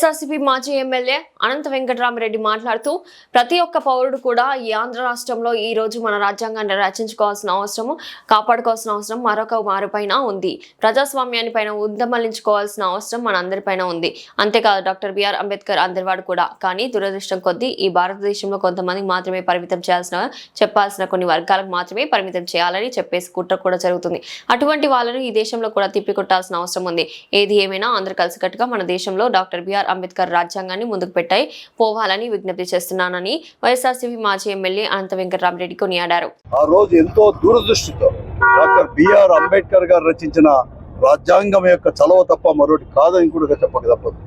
వైఎస్ఆర్సీపీ మాజీ ఎమ్మెల్యే అనంత వెంకటరామరెడ్డి మాట్లాడుతూ ప్రతి ఒక్క పౌరుడు కూడా ఈ ఆంధ్ర రాష్ట్రంలో ఈ రోజు మన రాజ్యాంగాన్ని రచించుకోవాల్సిన అవసరము కాపాడుకోవాల్సిన అవసరం మరొక మారుపైన ఉంది. ప్రజాస్వామ్యాన్ని పైన ఉద్దమలించుకోవాల్సిన అవసరం మన అందరిపైన ఉంది. అంతేకాదు డాక్టర్ బిఆర్ అంబేద్కర్ అందరివాడు కూడా. కానీ దురదృష్టం కొద్దీ ఈ భారతదేశంలో కొంతమందికి మాత్రమే పరిమితం చెప్పాల్సిన కొన్ని వర్గాలకు మాత్రమే పరిమితం చేయాలని చెప్పేసి కుట్ర కూడా జరుగుతుంది. అటువంటి వాళ్ళను ఈ దేశంలో కూడా తిప్పికొట్టాల్సిన అవసరం ఉంది. ఏది ఏమైనా అందరూ కలిసికట్టుగా మన దేశంలో డాక్టర్ బిఆర్ అంబేద్కర్ రాజ్యాంగాన్ని ముందుకు పెట్టాయి పోవాలని విజ్ఞప్తి చేస్తున్నానని వైఎస్ఆర్సీపీ మాజీ ఎమ్మెల్యే అనంత వెంకటరామరెడ్డి కొనియాడారు. ఆ రోజు ఎంతో దూరదృష్టితో డాక్టర్ బిఆర్ అంబేద్కర్ గారు రచించిన రాజ్యాంగం యొక్క చలవ తప్ప మరొకటి కాదని కూడా చెప్పక తప్పదు.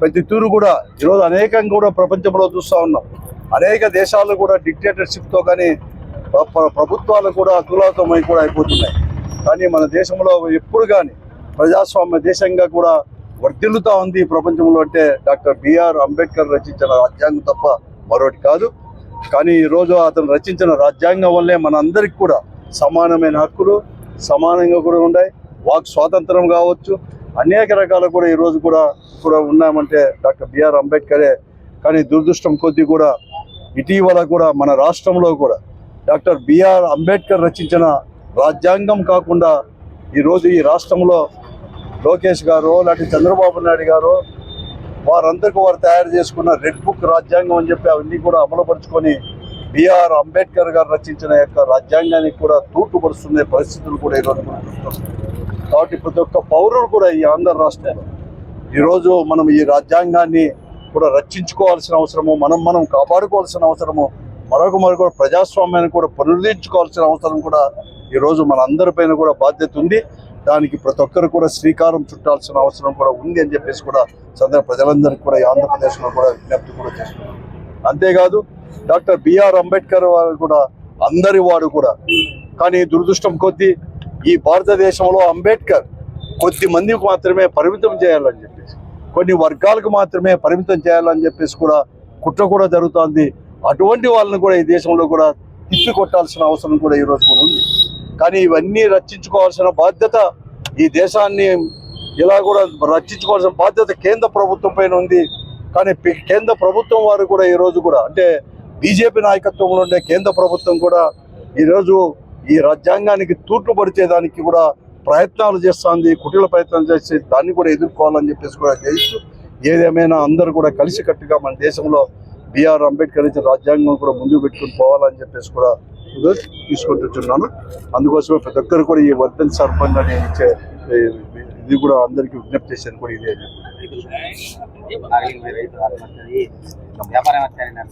ప్రతి తూరు కూడా ఈరోజు అనేకంగా కూడా ప్రపంచంలో చూస్తూ ఉన్నాం. అనేక దేశాలు కూడా డిక్టేటర్షిప్తో కానీ ప్రభుత్వాలు కూడా అతులాతమై కూడా అయిపోతున్నాయి. కానీ మన దేశంలో ఎప్పుడు కానీ ప్రజాస్వామ్య దేశంగా కూడా వర్ధిల్లుతా ఉంది ప్రపంచంలో అంటే డాక్టర్ బిఆర్ అంబేద్కర్ రచించిన రాజ్యాంగం తప్ప మరొకటి కాదు. కానీ ఈరోజు అతను రచించిన రాజ్యాంగం వల్లే మనందరికి కూడా సమానమైన హక్కులు సమానంగా కూడా ఉన్నాయి. వాక్ స్వాతంత్రం కావచ్చు, అనేక రకాలు కూడా ఈరోజు కూడా ఉన్నామంటే డాక్టర్ బిఆర్ అంబేద్కరే. కానీ దురదృష్టం కొద్దీ కూడా ఇటీవల కూడా మన రాష్ట్రంలో కూడా డాక్టర్ బిఆర్ అంబేద్కర్ రచించిన రాజ్యాంగం కాకుండా ఈరోజు ఈ రాష్ట్రంలో లోకేష్ గారు లాంటి చంద్రబాబు నాయుడు గారు వారందరికీ వారు తయారు చేసుకున్న రెడ్ బుక్ రాజ్యాంగం అని చెప్పి అవన్నీ కూడా అమలుపరుచుకొని బిఆర్ అంబేద్కర్ గారు రచించిన యొక్క రాజ్యాంగానికి కూడా తూటుపడుతున్న పరిస్థితులు కూడా ఈరోజు మనం చూస్తున్నాం. కాబట్టి ప్రతి ఒక్క పౌరుడు కూడా ఈ ఆంధ్ర రాష్ట్రంలో ఈరోజు మనం ఈ రాజ్యాంగాన్ని కూడా రక్షించుకోవాల్సిన అవసరము, మనం కాపాడుకోవాల్సిన అవసరము, మరొక ప్రజాస్వామ్యాన్ని కూడా పునరుద్ధరించుకోవాల్సిన అవసరం కూడా ఈరోజు మన అందరిపైన కూడా బాధ్యత ఉంది. దానికి ప్రతి ఒక్కరు కూడా శ్రీకారం చుట్టాల్సిన అవసరం కూడా ఉంది అని చెప్పేసి కూడా ప్రజలందరికీ కూడా ఈ ఆంధ్రప్రదేశ్లో కూడా విజ్ఞప్తి కూడా చేస్తున్నారు. అంతేకాదు డాక్టర్ బిఆర్ అంబేద్కర్ వారు కూడా అందరి వాడు కూడా. కానీ దురదృష్టం కొద్దీ ఈ భారతదేశంలో అంబేద్కర్ కొద్ది మందికి మాత్రమే పరిమితం చేయాలని చెప్పేసి, కొన్ని వర్గాలకు మాత్రమే పరిమితం చేయాలని చెప్పేసి కూడా కుట్ర కూడా జరుగుతుంది. అటువంటి వాళ్ళని కూడా ఈ దేశంలో కూడా తిప్పి కొట్టాల్సిన అవసరం కూడా ఈరోజు కూడా ఉంది. కానీ ఇవన్నీ రక్షించుకోవాల్సిన బాధ్యత, ఈ దేశాన్ని ఇలా కూడా రక్షించుకోవాల్సిన బాధ్యత కేంద్ర ప్రభుత్వం పైన ఉంది. కానీ కేంద్ర ప్రభుత్వం వారు కూడా ఈరోజు కూడా అంటే బీజేపీ నాయకత్వంలో ఉండే కేంద్ర ప్రభుత్వం కూడా ఈరోజు ఈ రాజ్యాంగానికి తూట్లు పడిచేదానికి కూడా ప్రయత్నాలు చేస్తుంది, కుటిల ప్రయత్నాలు చేసి దాన్ని కూడా ఎదుర్కోవాలని చెప్పేసి కూడా చేయిస్తూ ఏదేమైనా అందరూ కూడా కలిసికట్టుగా మన దేశంలో బిఆర్ అంబేద్కర్ ఇచ్చిన రాజ్యాంగం కూడా ముందుకు పెట్టుకుని పోవాలని చెప్పేసి కూడా తీసుకుంటున్నాను. అందుకోసమే ప్రతి ఒక్కరు కూడా ఈ వర్ధన్ సర్పంచ్ అని ఇచ్చే ఇది కూడా అందరికీ విజ్ఞప్తి చేశాను కూడా ఇదే.